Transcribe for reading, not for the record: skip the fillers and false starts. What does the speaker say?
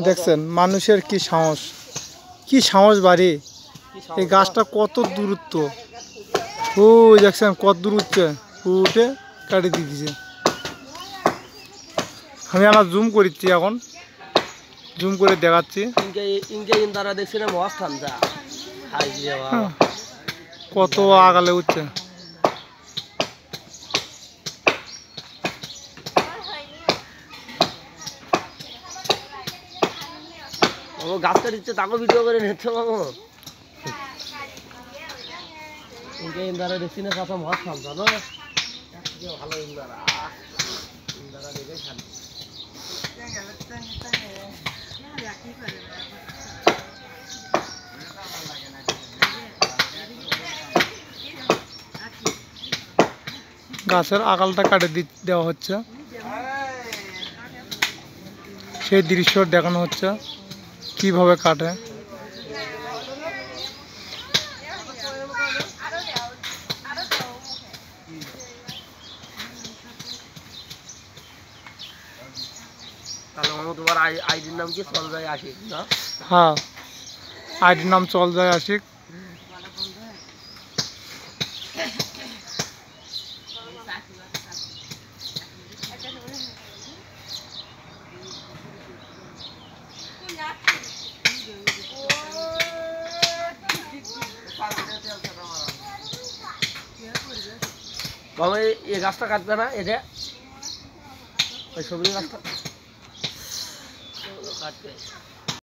দেখছেন মানুষের কি সাহস বাড়ি। এই গাছটা কত দূরত্ব, ওই দেখছেন কত দূর উঠে কাটি দিয়েছে। আমি আমার জুম করছি, এখন জুম করে দেখাচ্ছি কত আগালে উঠছে। গাছ কাটিচ্ছে তাকে ভিডিও করে নিচ্ছে বাবু। ইন্দারা দেখছি না কাঁচা মাছ খান জানো, ভালো ইন্দারা দেখে খান। গাছের আগালটা কাটে দেওয়া হচ্ছে, সেই দৃশ্য দেখানো হচ্ছে কিভাবে কাটে। তোমার আইডির নাম কি? চলজয় আশিক না? হ্যাঁ, আইডির নাম চলজয় আশিক। বাবা এই গাছটা কাটবে না, এটা ওই সবজি গাছটা কাটবে।